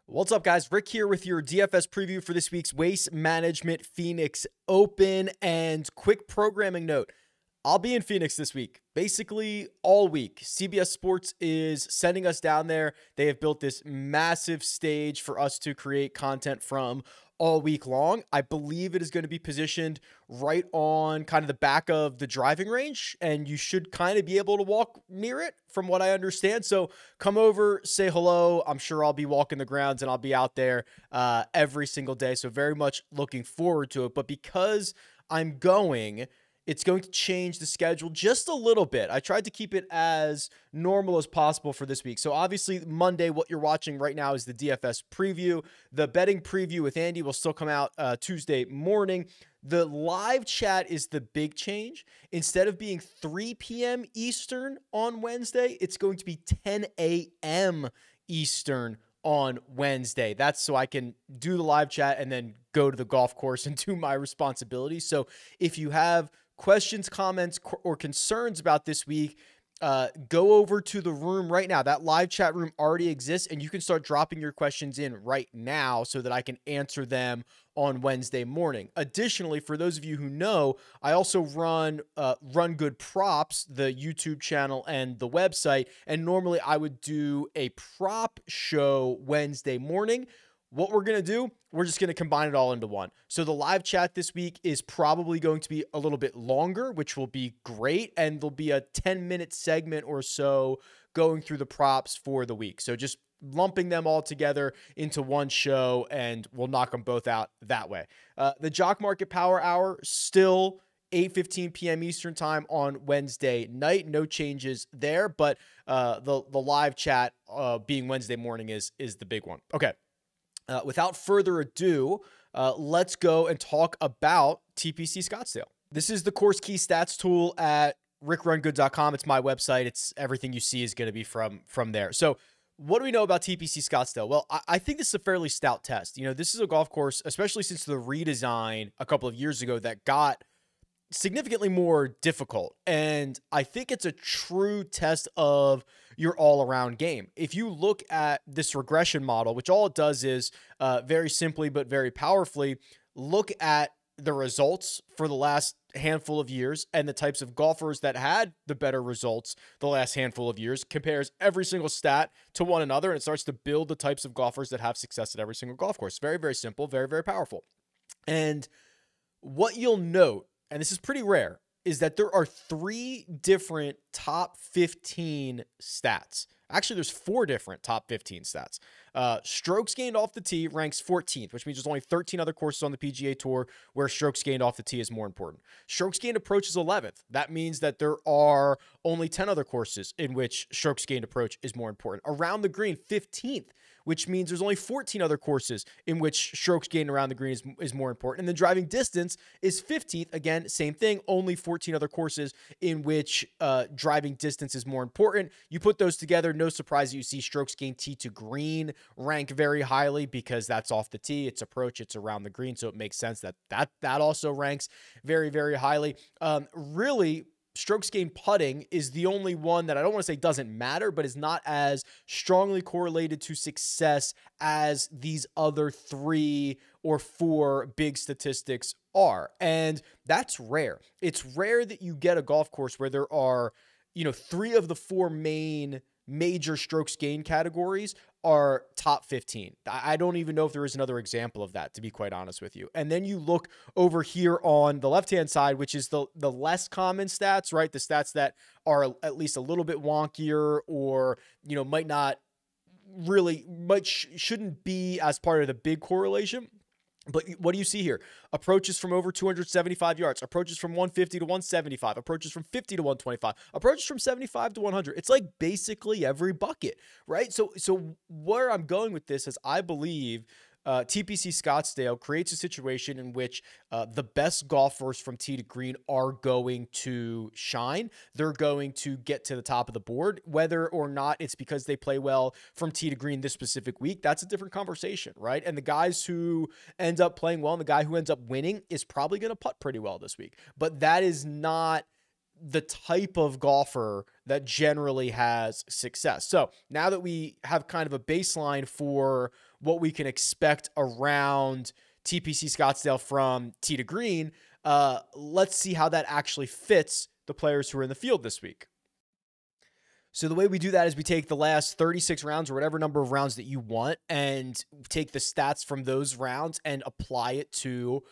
What's up, guys? Rick here with your DFS preview for this week's Waste Management Phoenix Open. And quick programming note, I'll be in Phoenix this week, basically all week. CBS Sports is sending us down there. They have built this massive stage for us to create content from all week long. I believe it is going to be positioned right on kind of the back of the driving range, and you should kind of be able to walk near it from what I understand. So come over, say hello. I'm sure I'll be walking the grounds and I'll be out there every single day. So very much looking forward to it. But because I'm going, it's going to change the schedule just a little bit. I tried to keep it as normal as possible for this week. So obviously Monday, what you're watching right now is the DFS preview. The betting preview with Andy will still come out Tuesday morning. The live chat is the big change. Instead of being 3 p.m. Eastern on Wednesday, it's going to be 10 a.m. Eastern on Wednesday. That's so I can do the live chat and then go to the golf course and do my responsibilities. So if you have questions, comments, or concerns about this week, go over to the room right now. That live chat room already exists, and you can start dropping your questions in right now so that I can answer them on Wednesday morning. Additionally, for those of you who know, I also run RunGood Props, the YouTube channel and the website, and normally I would do a prop show Wednesday morning. What we're going to do, we're just going to combine it all into one. So the live chat this week is probably going to be a little bit longer, which will be great. And there'll be a 10-minute segment or so going through the props for the week. So just lumping them all together into one show, and we'll knock them both out that way. The Jock Market Power Hour, still 8:15 p.m. Eastern time on Wednesday night. No changes there, but the live chat being Wednesday morning is the big one. Okay. Without further ado, let's go and talk about TPC Scottsdale. This is the course key stats tool at RickRunGood.com. It's my website. It's everything you see is going to be from there. So what do we know about TPC Scottsdale? Well, I think this is a fairly stout test. You know, this is a golf course, especially since the redesign a couple of years ago, that got significantly more difficult. And I think it's a true test of your all-around game. If you look at this regression model, which all it does is very simply but very powerfully look at the results for the last handful of years and the types of golfers that had the better results the last handful of years, compares every single stat to one another, and it starts to build the types of golfers that have success at every single golf course. Very, very simple, very, very powerful. And what you'll note, and this is pretty rare, is that there are 3 different top 15 stats. Actually, there's 4 different top 15 stats. Strokes gained off the tee ranks 14th, which means there's only 13 other courses on the PGA Tour where strokes gained off the tee is more important. Strokes gained approach is 11th. That means that there are only 10 other courses in which strokes gained approach is more important. Around the green, 15th, which means there's only 14 other courses in which strokes gained around the green is more important. And then driving distance is 15th. Again, same thing, only 14 other courses in which driving distance is more important. You put those together, no surprise that you see strokes gained tee to green rank very highly, because that's off the tee, it's approach, it's around the green. So it makes sense that also ranks very, very highly. Really, strokes gained putting is the only one that I don't want to say doesn't matter, but is not as strongly correlated to success as these other 3 or 4 big statistics are. And that's rare. It's rare that you get a golf course where there are, 3 of the 4 major strokes gained categories are top 15. I don't even know if there is another example of that, to be quite honest with you. And then you look over here on the left-hand side, which is the less common stats, right? The stats that are at least a little bit wonkier, or, might not really shouldn't be as part of the big correlation. But what do you see here? Approaches from over 275 yards, approaches from 150 to 175, approaches from 50 to 125, approaches from 75 to 100. It's like basically every bucket, right? So where I'm going with this is I believe TPC Scottsdale creates a situation in which the best golfers from tee to green are going to shine. They're going to get to the top of the board. Whether or not it's because they play well from tee to green this specific week, that's a different conversation, right? And the guys who end up playing well and the guy who ends up winning is probably going to putt pretty well this week. But that is not the type of golfer that generally has success. So now that we have kind of a baseline for what we can expect around TPC Scottsdale from tee to green, let's see how that actually fits the players who are in the field this week. So the way we do that is we take the last 36 rounds or whatever number of rounds that you want and take the stats from those rounds and apply it to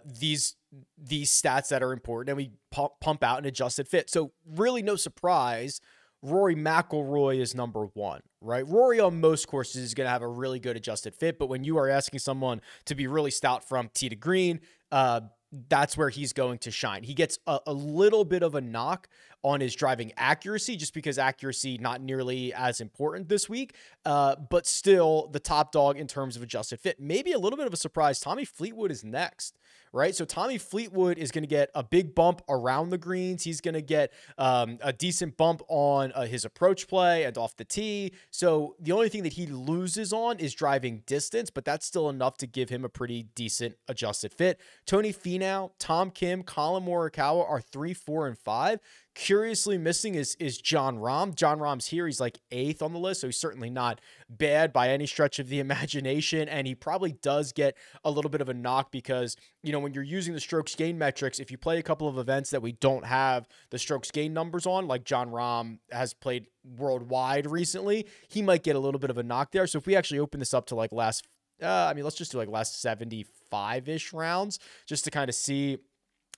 these stats that are important, and we pump out an adjusted fit. So really no surprise, Rory McIlroy is number one, right? Rory on most courses is going to have a really good adjusted fit, but when you are asking someone to be really stout from tee to green, that's where he's going to shine. He gets a little bit of a knock on his driving accuracy, just because accuracy not nearly as important this week, but still the top dog in terms of adjusted fit. Maybe a little bit of a surprise, Tommy Fleetwood is next, right? So Tommy Fleetwood is going to get a big bump around the greens. He's going to get a decent bump on his approach play and off the tee. So the only thing that he loses on is driving distance, but that's still enough to give him a pretty decent adjusted fit. Tony Finau, Tom Kim, Colin Morikawa are 3, 4, and 5. Curiously missing is Jon Rahm. Jon Rahm's here. He's like 8th on the list, so he's certainly not bad by any stretch of the imagination, and he probably does get a little bit of a knock because, you know, when you're using the strokes gain metrics, if you play a couple of events that we don't have the strokes gain numbers on, like Jon Rahm has played worldwide recently, he might get a little bit of a knock there. So if we actually open this up to like last 75-ish rounds just to kind of see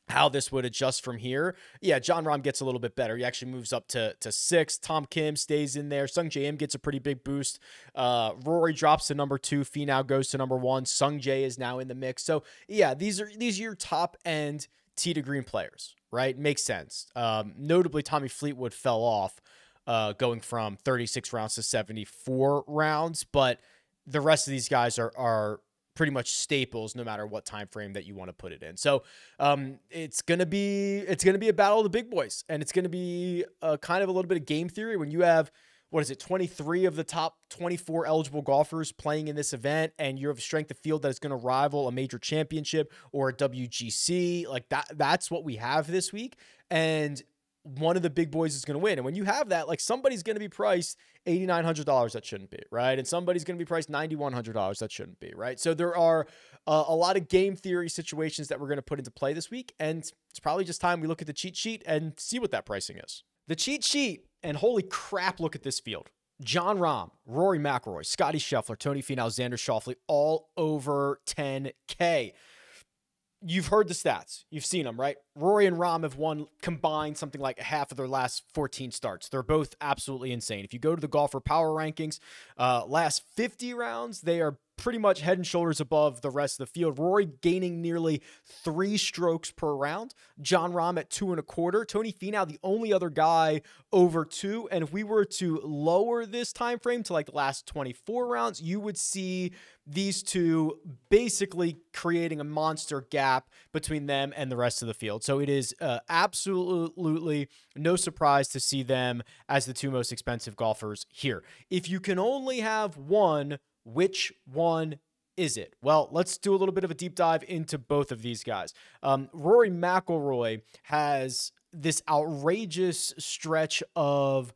how this would adjust from here. Yeah, Jon Rahm gets a little bit better. He actually moves up to 6. Tom Kim stays in there. Sung Jae Im gets a pretty big boost. Rory drops to number 2. Finau goes to number 1. Sung Jae is now in the mix. So yeah, these are your top end tee to green players, right? Makes sense. Notably, Tommy Fleetwood fell off, going from 36 rounds to 74 rounds, but the rest of these guys are pretty much staples no matter what time frame that you want to put it in. So it's gonna be a battle of the big boys, and it's gonna be kind of a little bit of game theory when you have, 23 of the top 24 eligible golfers playing in this event, and you have a strength of field that is going to rival a major championship or a WGC. Like that's what we have this week, and one of the big boys is going to win. And when you have that, like, somebody's going to be priced $8,900 that shouldn't be, right? And somebody's going to be priced $9,100 that shouldn't be, right? So there are a lot of game theory situations that we're going to put into play this week, and it's probably just time we look at the cheat sheet and see what that pricing is. The cheat sheet, and holy crap, look at this field. Jon Rahm, Rory McIlroy, Scotty Scheffler, Tony Finau, Xander Schauffele, all over 10K. You've heard the stats. You've seen them, right? Rory and Rahm have won combined something like half of their last 14 starts. They're both absolutely insane. If you go to the golfer power rankings, last 50 rounds, they are pretty much head and shoulders above the rest of the field. Rory gaining nearly 3 strokes per round. Jon Rahm at 2.25. Tony Finau, the only other guy over 2. And if we were to lower this time frame to like the last 24 rounds, you would see these two basically creating a monster gap between them and the rest of the field. So it is absolutely no surprise to see them as the 2 most expensive golfers here. If you can only have one, which one is it? Well, let's do a little bit of a deep dive into both of these guys. Rory McIlroy has this outrageous stretch of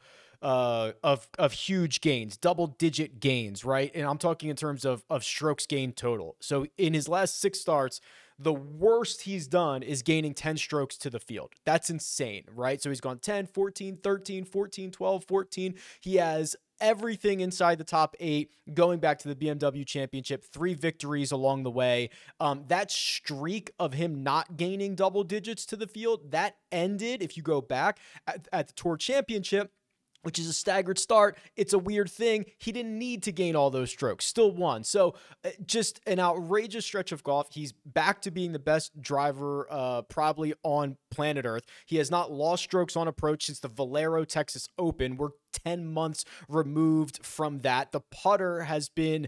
huge gains, double-digit gains, right? And I'm talking in terms of strokes gained total. So in his last 6 starts, the worst he's done is gaining 10 strokes to the field. That's insane, right? So he's gone 10, 14, 13, 14, 12, 14. He has everything inside the top 8, going back to the BMW Championship, 3 victories along the way. That streak of him not gaining double digits to the field, that ended, if you go back, at the Tour Championship, which is a staggered start. It's a weird thing. He didn't need to gain all those strokes, still won. So just an outrageous stretch of golf. He's back to being the best driver probably on planet Earth. He has not lost strokes on approach since the Valero Texas Open. We're 10 months removed from that. The putter has been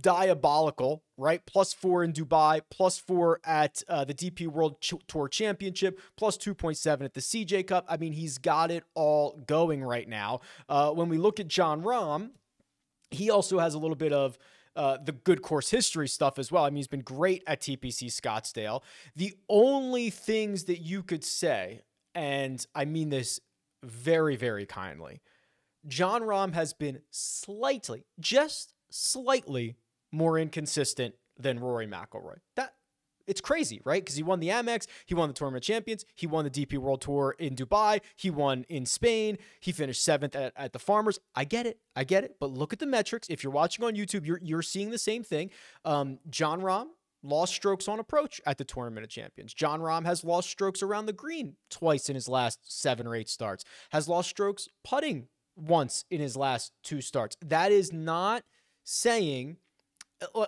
diabolical, right? +4 in Dubai, +4 at the DP World Tour Championship, +2.7 at the CJ Cup. I mean, he's got it all going right now. When we look at Jon Rahm, he also has a little bit of the good course history stuff as well. I mean, he's been great at TPC Scottsdale. The only things that you could say, and I mean this very, very kindly, Jon Rahm has been slightly, just slightly more inconsistent than Rory McIlroy. It's crazy, right? Because he won the Amex, he won the Tournament of Champions, he won the DP World Tour in Dubai, he won in Spain, he finished 7th at the Farmers. I get it. But look at the metrics. If you're watching on YouTube, you're seeing the same thing. Jon Rahm lost strokes on approach at the Tournament of Champions. Jon Rahm has lost strokes around the green twice in his last 7 or 8 starts, has lost strokes putting once in his last 2 starts. That is not saying,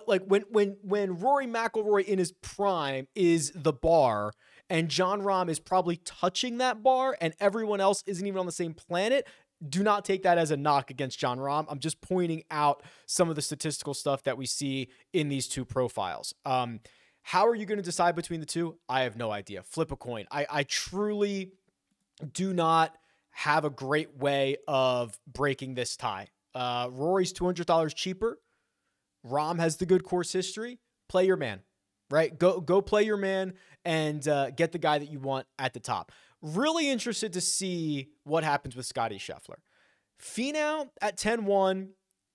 like, when Rory McIlroy in his prime is the bar and Jon Rahm is probably touching that bar and everyone else isn't even on the same planet, do not take that as a knock against Jon Rahm. I'm just pointing out some of the statistical stuff that we see in these 2 profiles. How are you going to decide between the 2? I have no idea. Flip a coin. I truly do not have a great way of breaking this tie. Rory's $200 cheaper. Rahm has the good course history. Play your man, right? Go play your man and get the guy that you want at the top. Really interested to see what happens with Scottie Scheffler. Finau at 10-1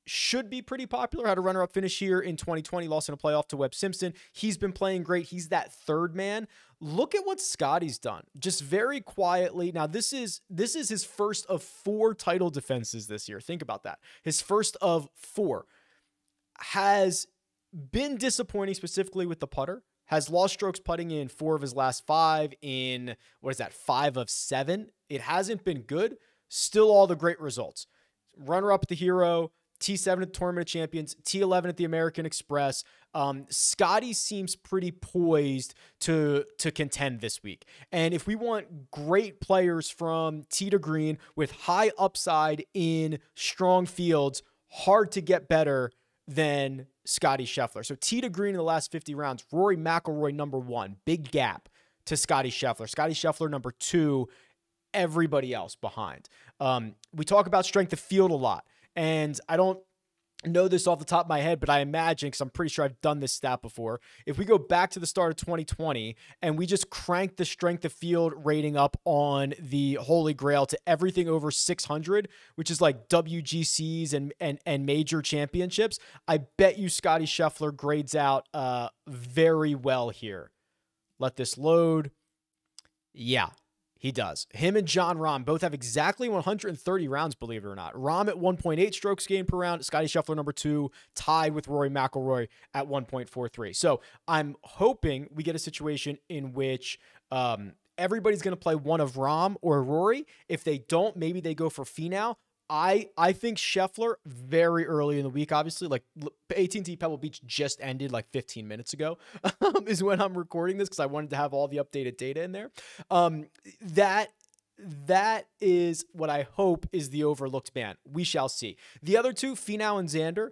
should be pretty popular. Had a runner-up finish here in 2020, lost in a playoff to Webb Simpson. He's been playing great. He's that third man. Look at what Scottie's done. Just very quietly. Now, this is his first of 4 title defenses this year. Think about that. His first of 4. Has been disappointing specifically with the putter. Has lost strokes putting in 4 of his last 5 in, 5 of 7. It hasn't been good. Still all the great results. Runner-up at the Hero, T7 at the Tournament of Champions, T11 at the American Express. Scottie seems pretty poised to contend this week. And if we want great players from tee to green with high upside in strong fields, hard to get better than Scottie Scheffler. So tee to green in the last 50 rounds, Rory McIlroy number 1, big gap to Scottie Scheffler. Scottie Scheffler number 2, everybody else behind. We talk about strength of field a lot, and I don't know this off the top of my head, but I imagine, because I'm pretty sure I've done this stat before, if we go back to the start of 2020 and we just crank the strength of field rating up on the Holy Grail to everything over 600, which is like WGCs and major championships, I bet you Scottie Scheffler grades out very well here. Let this load. Yeah. He does. Him and Jon Rahm both have exactly 130 rounds, believe it or not. Rahm at 1.8 strokes gained per round. Scottie Scheffler number 2, tied with Rory McIlroy at 1.43. So I'm hoping we get a situation in which everybody's going to play one of Rahm or Rory. If they don't, maybe they go for Finau. I think Scheffler very early in the week, obviously, like AT&T Pebble Beach just ended like 15 minutes ago is when I'm recording this because I wanted to have all the updated data in there. That is what I hope is the overlooked man. We shall see. The other 2, Finau and Xander,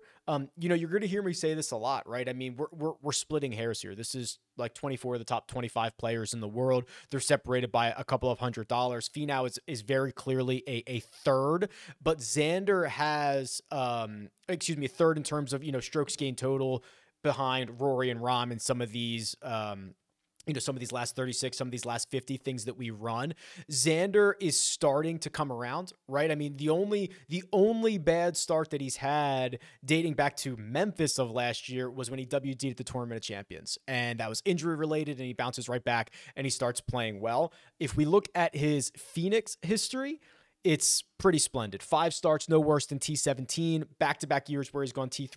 you're going to hear me say this a lot, right? I mean, we're splitting hairs here. This is like 24 of the top 25 players in the world. They're separated by a couple of $100. Finau is very clearly a third, but Xander has, a third in terms of, strokes gained total behind Rory and Rahm and some of these, some of these last 36, some of these last 50 things that we run. Xander is starting to come around, right? I mean, the only bad start that he's had dating back to Memphis of last year was when he WD'd at the Tournament of Champions. And that was injury related and he bounces right back and he starts playing well. If we look at his Phoenix history, it's pretty splendid. 5 starts, no worse than T17, back-to-back years where he's gone T3,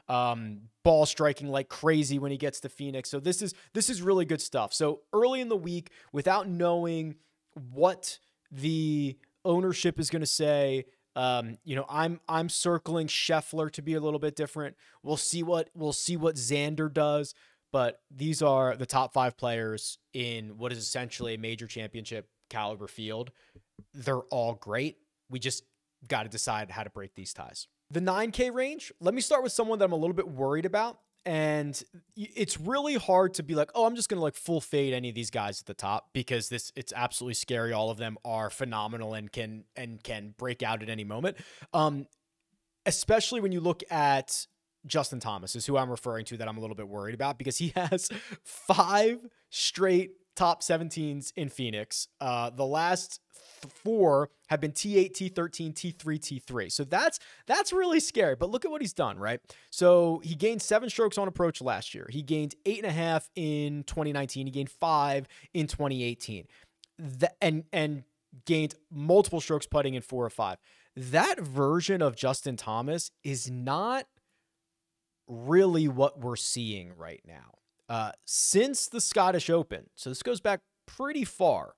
T2, ball striking like crazy when he gets to Phoenix. So this is really good stuff. So early in the week, without knowing what the ownership is going to say, I'm circling Scheffler to be a little bit different. We'll see what Xander does, but these are the top 5 players in what is essentially a major championship caliber field. They're all great. We just got to decide how to break these ties. The 9K range, let me start with someone that I'm a little bit worried about. And it's really hard to be like, oh, I'm just going to like full fade any of these guys at the top because it's absolutely scary. All of them are phenomenal and can break out at any moment. Especially when you look at Justin Thomas is who I'm referring to that I'm a little bit worried about because he has 5 straight top 17s in Phoenix. The last 4 have been T8, T13, T3, T3. So that's really scary. But look at what he's done, right? So he gained 7 strokes on approach last year. He gained 8.5 in 2019. He gained 5 in 2018. And gained multiple strokes putting in 4 or 5. That version of Justin Thomas is not really what we're seeing right now. Since the Scottish Open, so this goes back pretty far,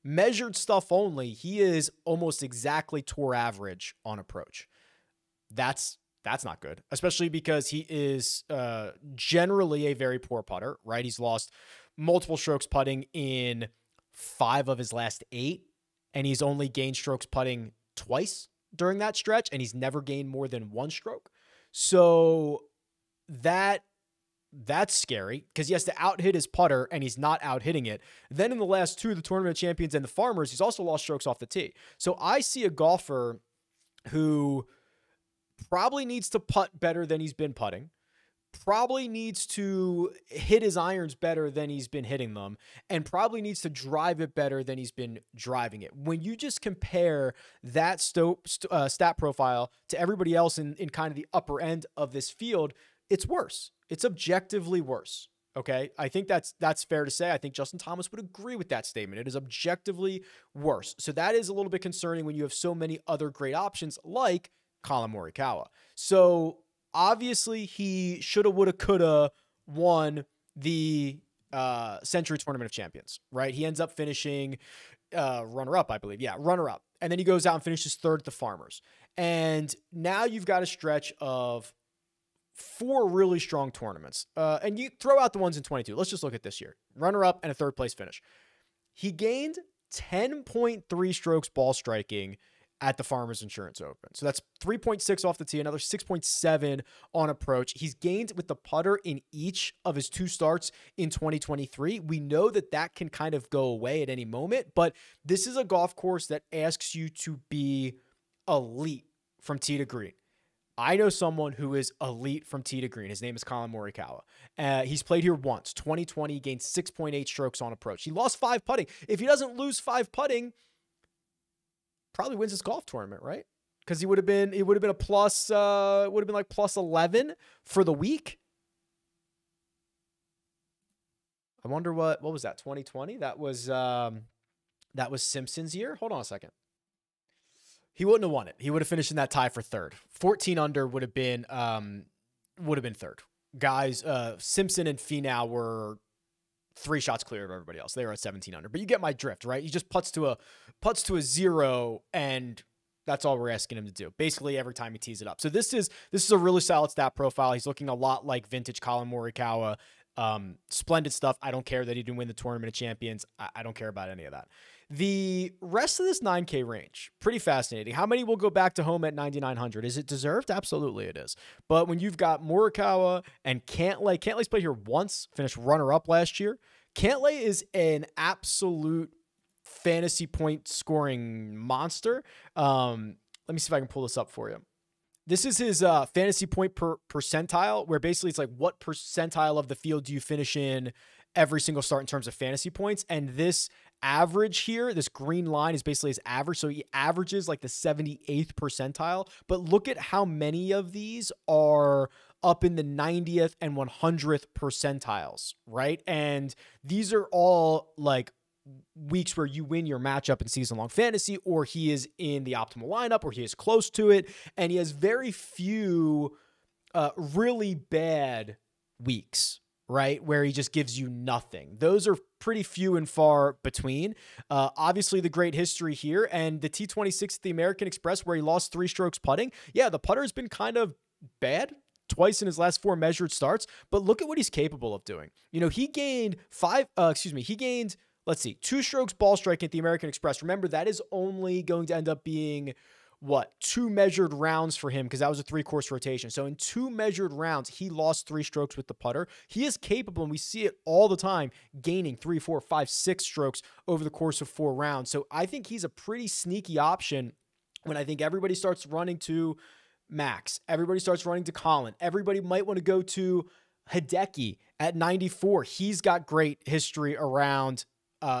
measured stuff only, he is almost exactly tour average on approach. That's not good, especially because he is generally a very poor putter, right? He's lost multiple strokes putting in 5 of his last 8, and he's only gained strokes putting twice during that stretch, and he's never gained more than 1 stroke. So that's scary because he has to out-hit his putter, and he's not out-hitting it. Then in the last 2, the Tournament of Champions and the Farmers, he's also lost strokes off the tee. So I see a golfer who probably needs to putt better than he's been putting, probably needs to hit his irons better than he's been hitting them, and probably needs to drive it better than he's been driving it. When you just compare that stat profile to everybody else in kind of the upper end of this field, it's worse. It's objectively worse. Okay. I think that's fair to say. I think Justin Thomas would agree with that statement. It is objectively worse. So that is a little bit concerning when you have so many other great options like Collin Morikawa. So obviously he shoulda, woulda, coulda won the Century Tournament of Champions, right? He ends up finishing runner-up, I believe. Yeah, runner-up. And then he goes out and finishes 3rd at the Farmers. And now you've got a stretch of 4 really strong tournaments. And you throw out the ones in 22. Let's just look at this year. Runner-up and a 3rd place finish. He gained 10.3 strokes ball striking at the Farmers Insurance Open. So that's 3.6 off the tee, another 6.7 on approach. He's gained with the putter in each of his 2 starts in 2023. We know that can kind of go away at any moment, but this is a golf course that asks you to be elite from tee to green. I know someone who is elite from tee to green. His name is Collin Morikawa. He's played here once. 2020, gained 6.8 strokes on approach. He lost 5 putting. If he doesn't lose 5 putting, probably wins this golf tournament, right? Because it would have been a plus, would have been like plus 11 for the week. I wonder what was that? 2020? That was Simpson's year. Hold on a second. He wouldn't have won it. He would have finished in that tie for 3rd. 14 under would have been 3rd. Guys, Simpson and Finau were 3 shots clear of everybody else. They were at 17 under, but you get my drift, right? He just putts to a 0, and that's all we're asking him to do. Basically, every time he tees it up. So this is a really solid stat profile. He's looking a lot like vintage Collin Morikawa. Splendid stuff. I don't care that he didn't win the Tournament of Champions. I don't care about any of that. The rest of this 9K range, pretty fascinating. How many will go back to home at 9,900? Is it deserved? Absolutely it is. But when you've got Morikawa and Cantlay's played here once, finished runner-up last year. Cantlay is an absolute fantasy point scoring monster. Let me see if I can pull this up for you. This is his fantasy point per percentile, where basically it's like what percentile of the field do you finish in every single start in terms of fantasy points. And this average here, this green line is basically his average. So he averages like the 78th percentile. But look at how many of these are up in the 90th and 100th percentiles, right? And these are all like weeks where you win your matchup in season-long fantasy, or he is in the optimal lineup, or he is close to it, and he has very few really bad weeks, right, where he just gives you nothing. Those are pretty few and far between. Obviously, the great history here, and the T26 at the American Express, where he lost 3 strokes putting. Yeah, the putter has been kind of bad twice in his last 4 measured starts, but look at what he's capable of doing. You know, he gained 2 strokes ball striking at the American Express. Remember, that is only going to end up being, 2 measured rounds for him, because that was a 3-course rotation. So in 2 measured rounds, he lost 3 strokes with the putter. He is capable, and we see it all the time, gaining 3, 4, 5, 6 strokes over the course of 4 rounds. So I think he's a pretty sneaky option when I think everybody starts running to Max. Everybody starts running to Collin. Everybody might want to go to Hideki at 94. He's got great history around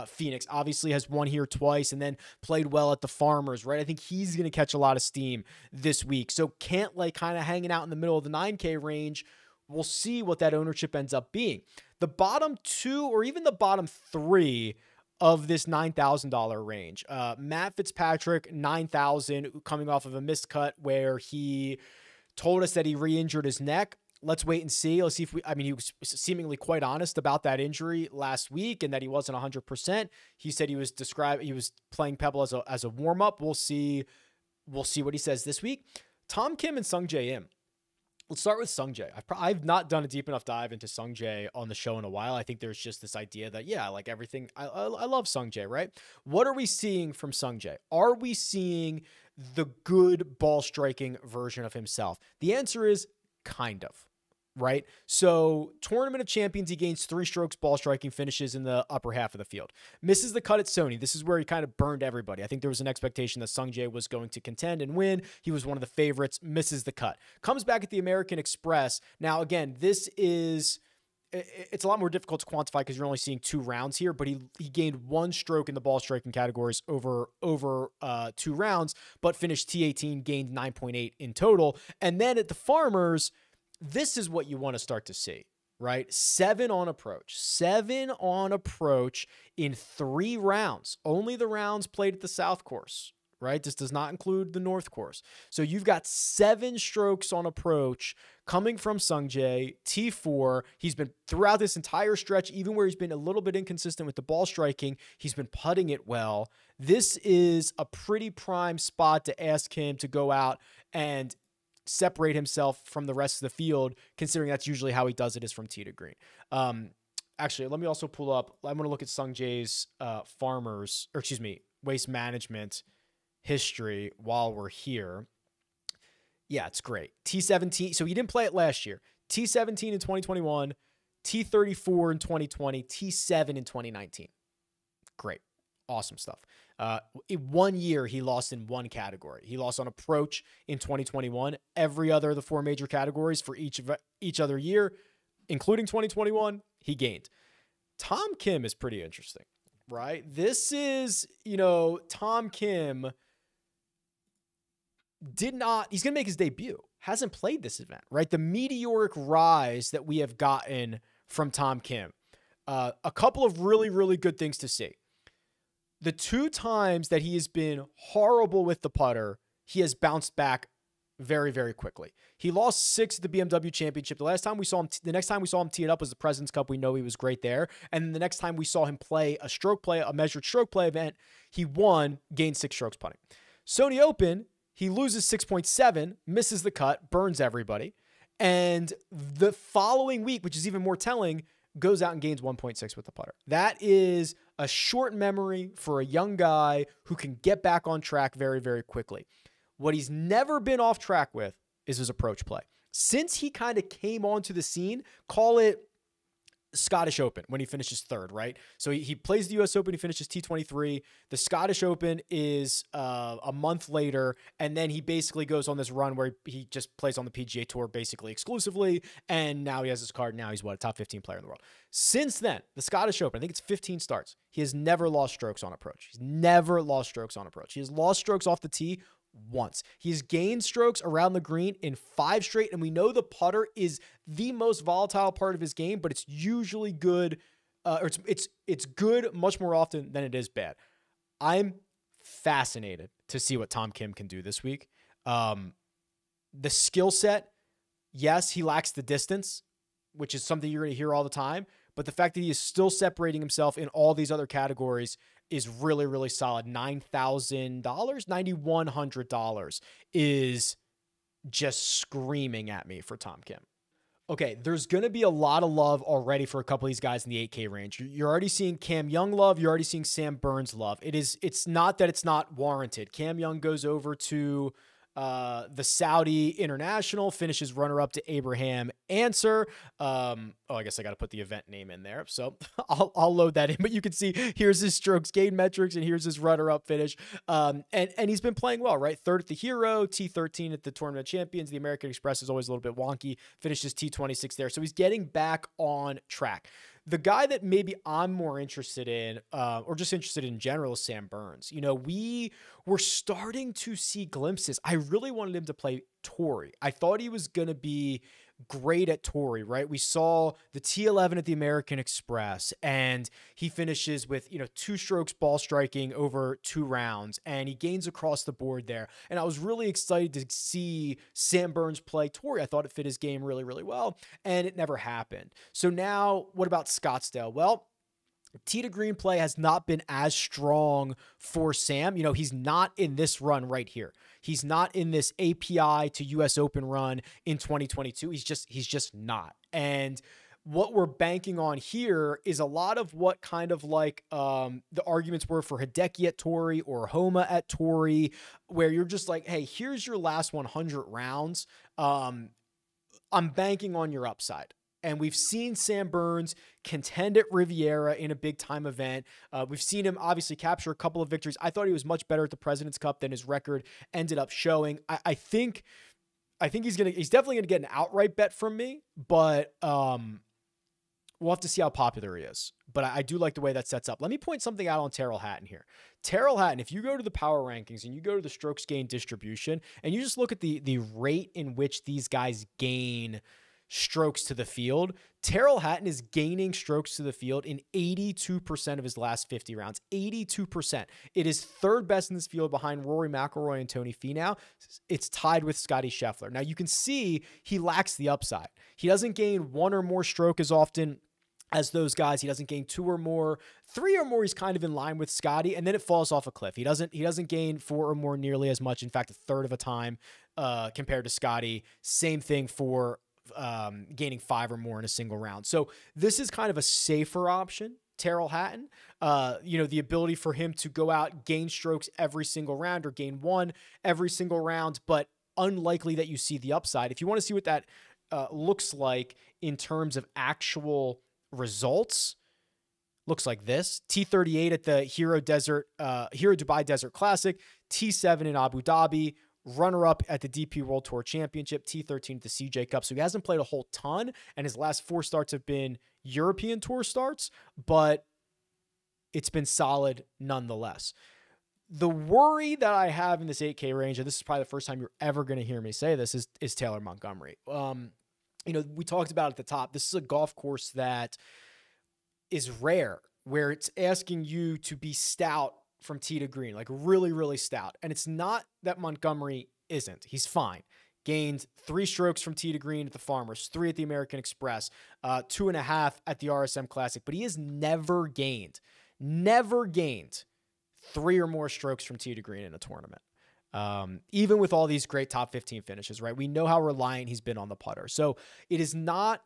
Phoenix. Obviously has won here twice and then played well at the Farmers, right? I think he's going to catch a lot of steam this week. So Cantlay kind of hanging out in the middle of the 9K range. We'll see what that ownership ends up being. The bottom two or even the bottom three of this $9,000 range. Matt Fitzpatrick, $9,000, coming off of a missed cut where he told us that he re-injured his neck. Let's wait and see. Let's see if he was seemingly quite honest about that injury last week and that he wasn't 100%. He said he was playing Pebble as a warm-up. We'll see what he says this week. Tom Kim and Sung Jae Im. Let's start with Sung Jae. I've not done a deep enough dive into Sung Jae on the show in a while. I think there's just this idea that, yeah, like everything, I love Sung Jae, right? What are we seeing from Sung Jae? Are we seeing the good ball striking version of himself? The answer is kind of, right? So Tournament of Champions, he gains 3 strokes ball striking, finishes in the upper half of the field. Misses the cut at Sony. This is where he kind of burned everybody. I think there was an expectation that Sung Jae was going to contend and win. He was one of the favorites, misses the cut. Comes back at the American Express. Now, again, it's a lot more difficult to quantify because you're only seeing 2 rounds here, but he gained 1 stroke in the ball striking categories over 2 rounds, but finished T18, gained 9.8 in total. And then at the Farmers, this is what you want to start to see, right? 7 on approach in 3 rounds, only the rounds played at the South course, right? This does not include the North course. So you've got 7 strokes on approach coming from Sung Jae, T4. He's been throughout this entire stretch, even where he's been a little bit inconsistent with the ball striking, he's been putting it well. This is a pretty prime spot to ask him to go out and separate himself from the rest of the field, considering that's usually how he does it, is from tee to green. Actually, let me also pull up, I'm going to look at Sung Jae's waste management history while we're here. Yeah, it's great. T17. So he didn't play it last year. T17 in 2021, T34 in 2020, T7 in 2019. Great. Awesome stuff. In 1 year, he lost in 1 category. He lost on approach in 2021. Every other of the 4 major categories for each other year, including 2021, he gained. Tom Kim is pretty interesting, right? This is, Tom Kim he's going to make his debut. Hasn't played this event, right? The meteoric rise that we have gotten from Tom Kim. A couple of really, really good things to see. The 2 times that he has been horrible with the putter, he has bounced back very, very quickly. He lost 6 at the BMW Championship. The next time we saw him tee it up was the President's Cup. We know he was great there. And then the next time we saw him play a measured stroke play event, he won, gained 6 strokes putting. Sony Open, he loses 6.7, misses the cut, burns everybody. And the following week, which is even more telling, goes out and gains 1.6 with the putter. That is a short memory for a young guy who can get back on track very, very quickly. What he's never been off track with is his approach play. Since he kind of came onto the scene, call it Scottish Open when he finishes 3rd, right? So he plays the US Open, he finishes T23. The Scottish Open is a month later, and then he basically goes on this run where he just plays on the PGA Tour basically exclusively, and now he has his card. Now he's a top 15 player in the world. Since then, the Scottish Open, I think it's 15 starts. He has never lost strokes on approach. He has lost strokes off the tee once. He's gained strokes around the green in 5 straight, and we know the putter is the most volatile part of his game, but it's usually good, or it's good much more often than it is bad. I'm fascinated to see what Tom Kim can do this week. The skill set, yes, he lacks the distance, which is something you're going to hear all the time, but the fact that he is still separating himself in all these other categories is really, really solid. $9,000, $9,100 is just screaming at me for Tom Kim. Okay, there's going to be a lot of love already for a couple of these guys in the 8K range. You're already seeing Cam Young love. You're already seeing Sam Burns love. It's not that it's not warranted. Cam Young goes over to the Saudi International, finishes runner-up to Abraham Answer. I guess I got to put the event name in there. So I'll load that in, but you can see here's his strokes gain metrics and here's his runner-up finish. And he's been playing well, right? 3rd at the Hero, T13 at the Tournament of Champions. The American Express is always a little bit wonky. Finishes T26 there. So he's getting back on track. The guy that maybe I'm more interested in, or just interested in general, is Sam Burns. You know, we were starting to see glimpses. I really wanted him to play Torrey. I thought he was going to be great at Torrey, right? We saw the T11 at the American Express, and he finishes with, 2 strokes ball striking over 2 rounds, and he gains across the board there. And I was really excited to see Sam Burns play Torrey. I thought it fit his game really, really well, and it never happened. So now, what about Scottsdale? Well, tee to green play has not been as strong for Sam. He's not in this run right here. He's not in this API to US Open run in 2022. He's just not. And what we're banking on here is a lot of what kind of like the arguments were for Hideki at Torrey or Homa at Torrey, where you're just like, hey, here's your last 100 rounds. I'm banking on your upside. And we've seen Sam Burns contend at Riviera in a big time event. We've seen him obviously capture a couple of victories. I thought he was much better at the President's Cup than his record ended up showing. I think he's definitely gonna get an outright bet from me, but we'll have to see how popular he is. But I do like the way that sets up. Let me point something out on Tyrrell Hatton here. Tyrrell Hatton, if you go to the power rankings and you go to the strokes gain distribution and you just look at the rate in which these guys gain strokes to the field, Tyrrell Hatton is gaining strokes to the field in 82% of his last 50 rounds. 82%. It is third best in this field behind Rory McIlroy and Tony Finau. It's tied with Scottie Scheffler. Now you can see he lacks the upside. He doesn't gain 1 or more stroke as often as those guys. He doesn't gain 2 or more. 3 or more, he's kind of in line with Scottie, and then it falls off a cliff. He doesn't gain 4 or more nearly as much. In fact, a third of a time compared to Scottie. Same thing for gaining 5 or more in a single round. So this is kind of a safer option, Tyrrell Hatton. The ability for him to go out, gain strokes every single round or gain 1 every single round, but unlikely that you see the upside. If you want to see what that looks like in terms of actual results, looks like this. T38 at the Hero Dubai Desert Classic, T7 in Abu Dhabi, runner-up at the DP World Tour Championship, T13 at the CJ Cup. So he hasn't played a whole ton, and his last 4 starts have been European Tour starts, but it's been solid nonetheless. The worry that I have in this 8K range, and this is probably the first time you're ever going to hear me say this, is Taylor Montgomery. We talked about at the top, this is a golf course that is rare, where it's asking you to be stout from tee to green, like really, really stout. And it's not that Montgomery isn't. He's fine. Gained 3 strokes from tee to green at the Farmers, 3 at the American Express, 2.5 at the RSM Classic. But he has never gained 3 or more strokes from tee to green in a tournament. Even with all these great top 15 finishes, right? We know how reliant he's been on the putter. So it is not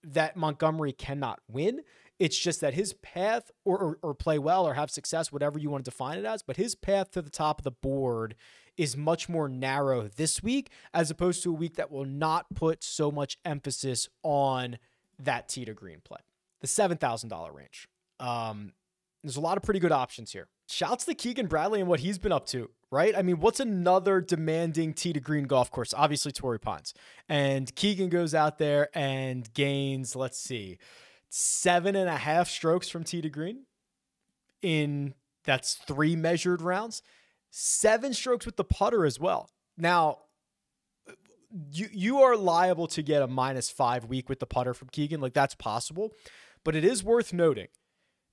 that Montgomery cannot win. It's just that his path or play well or have success, whatever you want to define it as, but his path to the top of the board is much more narrow this week as opposed to a week that will not put so much emphasis on that tee to green play. The $7,000 range. There's a lot of pretty good options here. Shouts to Keegan Bradley and what he's been up to, right? I mean, what's another demanding tee to green golf course? Obviously Torrey Pines. And Keegan goes out there and gains, let's see, 7.5 strokes from tee to green that's 3 measured rounds, 7 strokes with the putter as well. Now, you are liable to get a -5 week with the putter from Keegan. Like, that's possible, but it is worth noting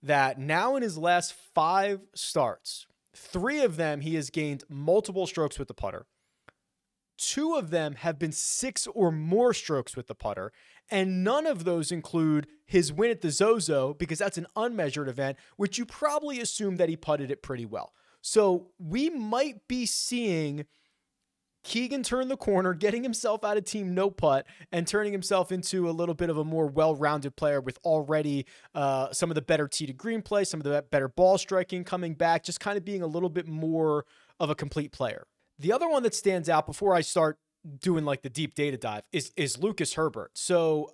that now in his last 5 starts, 3 of them he has gained multiple strokes with the putter. 2 of them have been 6 or more strokes with the putter, and none of those include his win at the Zozo, because that's an unmeasured event, which you probably assume that he putted it pretty well. So we might be seeing Keegan turn the corner, getting himself out of Team No Putt and turning himself into a little bit of a more well-rounded player with already some of the better tee to green play, some of the better ball striking coming back, just kind of being a little bit more of a complete player. The other one that stands out before I start doing like the deep data dive is Lucas Herbert. So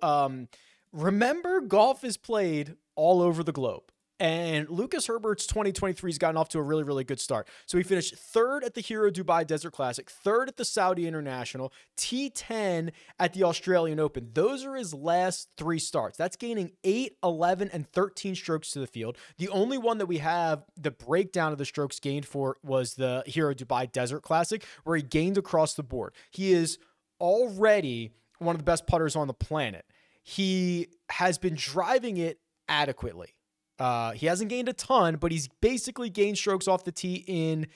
remember, golf is played all over the globe. And Lucas Herbert's 2023 has gotten off to a really, really good start. So he finished third at the Hero Dubai Desert Classic, third at the Saudi International, T10 at the Australian Open. Those are his last 3 starts. That's gaining 8, 11, and 13 strokes to the field. The only one that we have the breakdown of the strokes gained for was the Hero Dubai Desert Classic, where he gained across the board. He is already one of the best putters on the planet. He has been driving it adequately. He hasn't gained a ton, but he's basically gained strokes off the tee in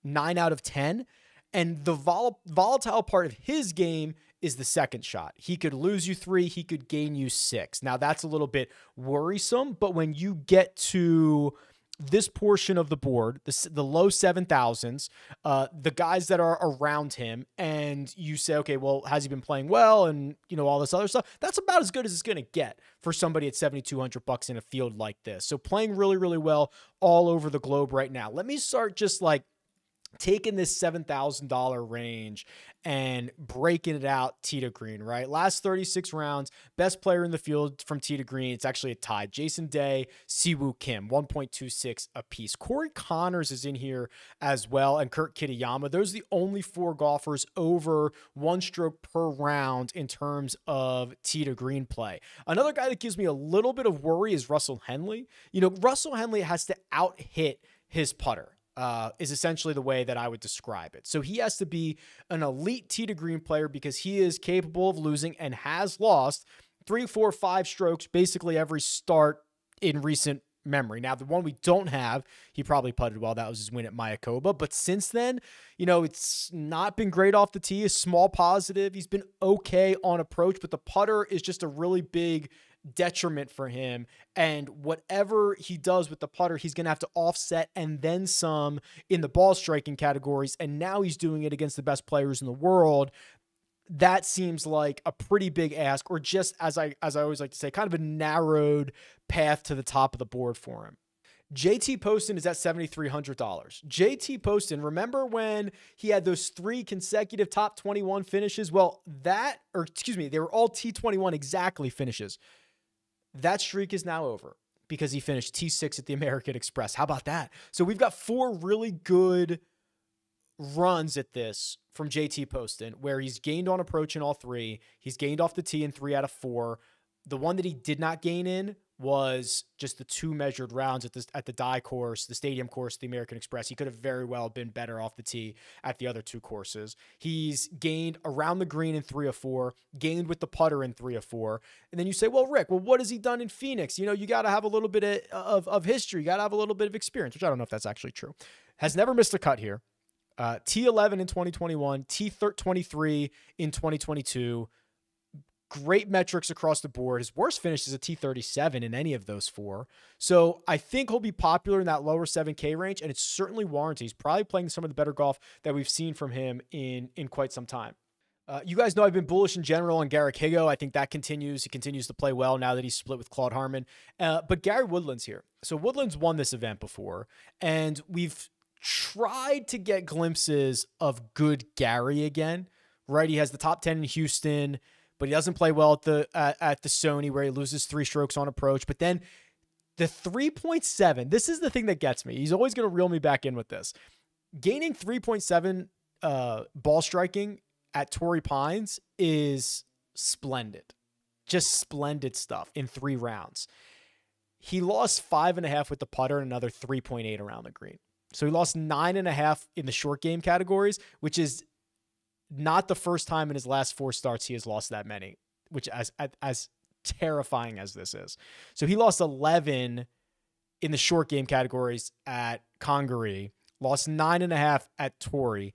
9 out of 10. And the volatile part of his game is the second shot. He could lose you 3, he could gain you 6. Now that's a little bit worrisome, but when you get to this portion of the board, the low 7,000s, the guys that are around him, and you say, okay, well, has he been playing well? And, you know, all this other stuff. That's about as good as it's going to get for somebody at $7,200 in a field like this. So playing really, really well all over the globe right now. Let me start just like taking this $7,000 range and breaking it out tee to green, right? Last 36 rounds, best player in the field from tee to green. It's actually a tie. Jason Day, Siwoo Kim, 1.26 apiece. Corey Connors is in here as well, and Kurt Kitayama. Those are the only 4 golfers over 1 stroke per round in terms of tee to green play. Another guy that gives me a little bit of worry is Russell Henley. You know, Russell Henley has to out-hit his putter. Is essentially the way that I would describe it. So he has to be an elite tee to green player because he is capable of losing and has lost 3, 4, 5 strokes basically every start in recent memory. Now, the one we don't have, he probably putted well. That was his win at Mayakoba. But since then, you know, it's not been great off the tee. A small positive. He's been okay on approach, but the putter is just a really big detriment for him, and whatever he does with the putter, he's going to have to offset and then some in the ball striking categories, and now he's doing it against the best players in the world. That seems like a pretty big ask, or just, as I always like to say, kind of a narrowed path to the top of the board for him. JT Poston is at $7,300. JT Poston, remember when he had those 3 consecutive top 21 finishes? Well, they were all T21 exactly finishes. That streak is now over because he finished T6 at the American Express. How about that? So we've got 4 really good runs at this from JT Poston, where he's gained on approach in all 3. He's gained off the tee in 3 out of 4. The one that he did not gain in was just the 2 measured rounds at the Dye course, the Stadium course, the American Express. He could have very well been better off the tee at the other 2 courses. He's gained around the green in 3 of 4, gained with the putter in 3 of 4. And then you say, well, Rick, what has he done in Phoenix? You know, you got to have a little bit of history. You got to have a little bit of experience, which I don't know if that's actually true. Has never missed a cut here. T11 in 2021, T23 in 2022. Great metrics across the board. His worst finish is a T37 in any of those 4. So I think he'll be popular in that lower 7K range, and it's certainly warranted. He's probably playing some of the better golf that we've seen from him in quite some time. You guys know I've been bullish in general on Garrick Higo. I think that continues. He continues to play well now that he's split with Claude Harmon. But Gary Woodland's here. So Woodland's won this event before, and we've tried to get glimpses of good Gary again, right? He has the top 10 in Houston, but he doesn't play well at the Sony, where he loses 3 strokes on approach. But then the 3.7, this is the thing that gets me. He's always going to reel me back in with this. Gaining 3.7 ball striking at Torrey Pines is splendid. Just splendid stuff in 3 rounds. He lost 5.5 with the putter and another 3.8 around the green. So he lost 9.5 in the short game categories, which is not the first time in his last 4 starts he has lost that many, which as terrifying as this is. So he lost 11 in the short game categories at Congaree, lost 9.5 at Torrey.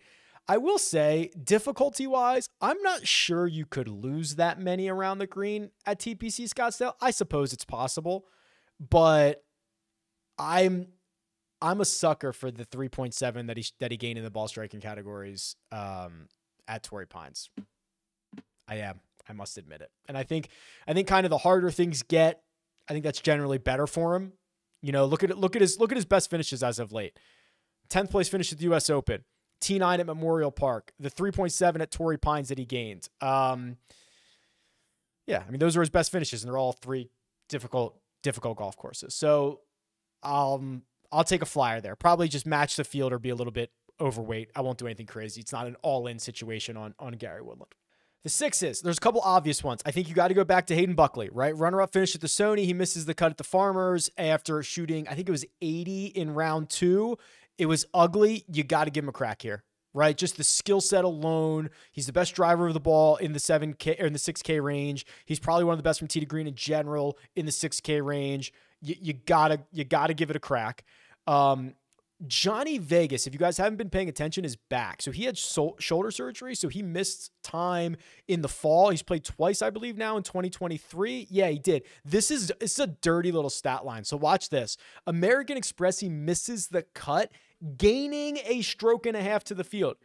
I will say, difficulty-wise, I'm not sure you could lose that many around the green at TPC Scottsdale. I suppose it's possible, but I'm a sucker for the 3.7 that he gained in the ball striking categories at Torrey Pines. I am. I must admit it. And I think kind of the harder things get, I think that's generally better for him. You know, look at his best finishes as of late. 10th place finish at the US Open, T9 at Memorial Park, the 3.7 at Torrey Pines that he gained. Yeah, I mean, those are his best finishes, and they're all 3 difficult golf courses. So I'll take a flyer there. Probably just match the field or be a little bit overweight. I won't do anything crazy. It's not an all-in situation on Gary Woodland. The 6 is, there's a couple obvious ones. I think you got to go back to Hayden Buckley, right? Runner-up finish at the Sony. He misses the cut at the Farmers after shooting, I think it was 80 in round 2. It was ugly. You got to give him a crack here, right? Just the skill set alone. He's the best driver of the ball in the 7K or in the 6K range. He's probably one of the best from tee to green in general in the 6K range. You gotta give it a crack. Johnny Vegas, if you guys haven't been paying attention, is back. So he had shoulder surgery, so he missed time in the fall. He's played twice, I believe, now in 2023. Yeah, he did. It's a dirty little stat line. So watch this. American Express, he misses the cut, gaining a stroke and a half to the field.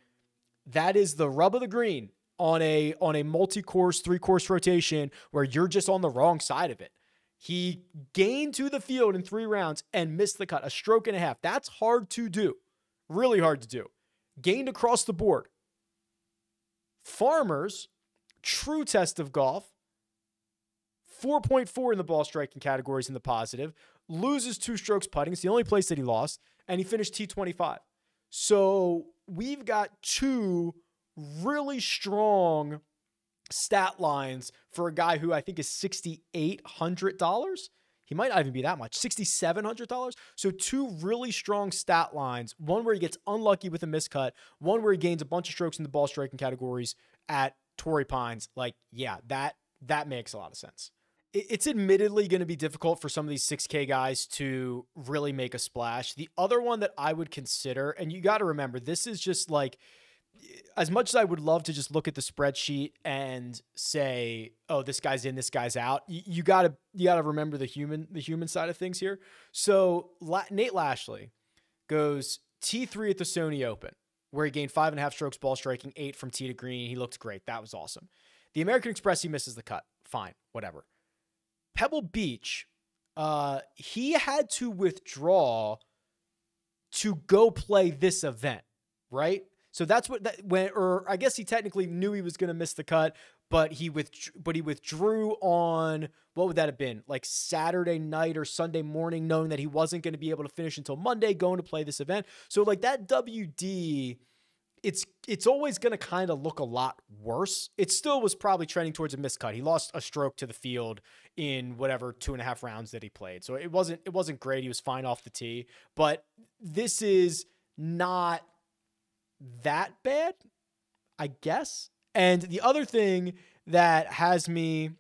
That is the rub of the green on a multi-course, 3-course rotation where you're just on the wrong side of it. He gained to the field in 3 rounds and missed the cut, a stroke and a half. That's hard to do. Really hard to do. Gained across the board. Farmers, true test of golf, 4.4 in the ball striking categories in the positive, loses 2 strokes putting. It's the only place that he lost, and he finished T25. So we've got 2 really strong stat lines for a guy who I think is $6,800. He might not even be that much, $6,700. So 2 really strong stat lines, one where he gets unlucky with a miscut, one where he gains a bunch of strokes in the ball striking categories at Torrey Pines. Like, yeah, that makes a lot of sense. It's admittedly going to be difficult for some of these 6K guys to really make a splash. The other one that I would consider, and you got to remember, this is just like, as much as I would love to just look at the spreadsheet and say, oh, this guy's in, this guy's out, you gotta remember the human side of things here. So Nate Lashley goes T3 at the Sony Open, where he gained 5.5 strokes ball striking, 8 from tee to green. He looked great. That was awesome. The American Express, he misses the cut. Fine, whatever. Pebble Beach, he had to withdraw to go play this event, right? So that's or I guess he technically knew he was going to miss the cut, but he withdrew on, what would that have been? Like Saturday night or Sunday morning, knowing that he wasn't going to be able to finish until Monday, going to play this event. So like that WD, it's always going to kind of look a lot worse. It still was probably trending towards a miscut. He lost a stroke to the field in whatever 2.5 rounds that he played. So it wasn't great. He was fine off the tee, but this is not that bad, I guess. And the other thing that has me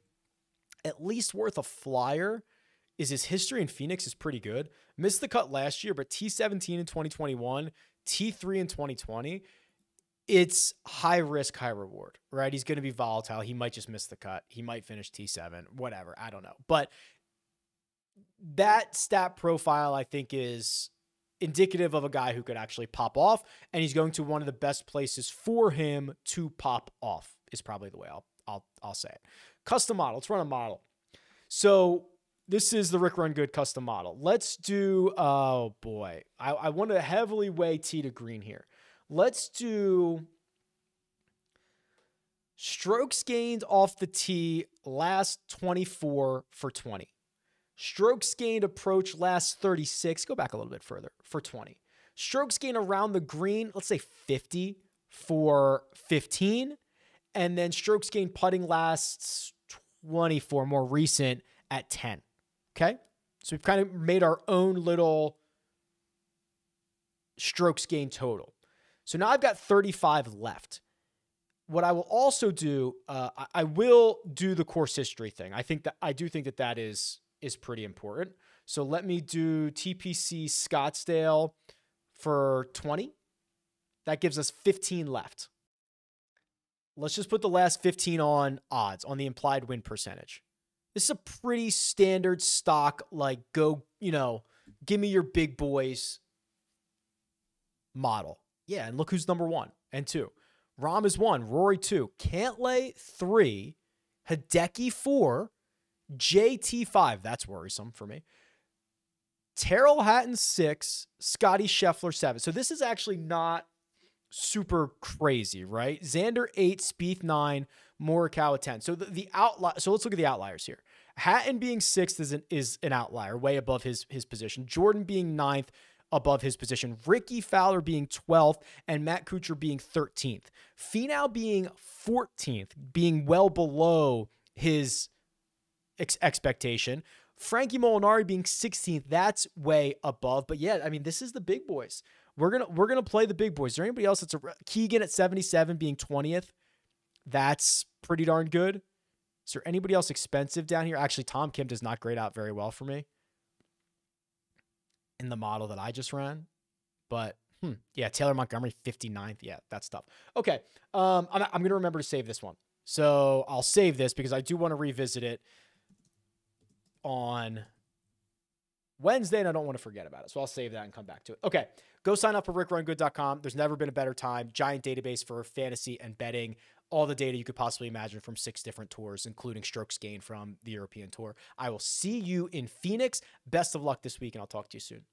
at least worth a flyer is his history in Phoenix is pretty good. Missed the cut last year, but T17 in 2021, T3 in 2020. It's high risk, high reward, right? He's going to be volatile. He might just miss the cut. He might finish T7, whatever. I don't know. But that stat profile, I think, is indicative of a guy who could actually pop off, and he's going to one of the best places for him to pop off is probably the way I'll say it. Custom model. Let's run a model. So this is the Rick Run Good custom model. Let's do, oh boy, I want to heavily weigh tee to green here. Let's do strokes gained off the tee last 24 for 20. Strokes gained approach last 36. Go back a little bit further for 20. Strokes gained around the green, let's say 50 for 15. And then strokes gained putting lasts 24, more recent, at 10. Okay? So we've kind of made our own little strokes gained total. So now I've got 35 left. What I will also do, I will do the course history thing. I do think that is pretty important. So let me do TPC Scottsdale for 20. That gives us 15 left. Let's just put the last 15 on odds, on the implied win percentage. This is a pretty standard stock, like go, give me your big boys model. Yeah, and look who's number 1 and 2. Rahm is 1, Rory 2, Cantlay 3, Hideki 4, JT 5. That's worrisome for me. Terrell Hatton 6, Scotty Scheffler 7. So this is actually not super crazy, right? Xander 8, Spieth 9, Morikawa 10. So the outlier. So let's look at the outliers here. Hatton being 6th is an outlier, way above his position. Jordan being 9th, above his position. Ricky Fowler being 12th, and Matt Kuchar being 13th. Finau being 14th, being well below his expectation. Frankie Molinari being 16th, that's way above. But yeah, I mean, this is the big boys. We're gonna play the big boys. Is there anybody else that's Keegan at 77 being 20th? That's pretty darn good. Is there anybody else expensive down here? Actually, Tom Kim does not grade out very well for me in the model that I just ran. But yeah, Taylor Montgomery 59th. Yeah, that's tough. Okay, I'm gonna remember to save this one. So I'll save this because I do want to revisit it on Wednesday, and I don't want to forget about it. So I'll save that and come back to it. Okay, go sign up for RickRunGood.com. There's never been a better time. Giant database for fantasy and betting. All the data you could possibly imagine from 6 different tours, including strokes gained from the European Tour. I will see you in Phoenix. Best of luck this week, and I'll talk to you soon.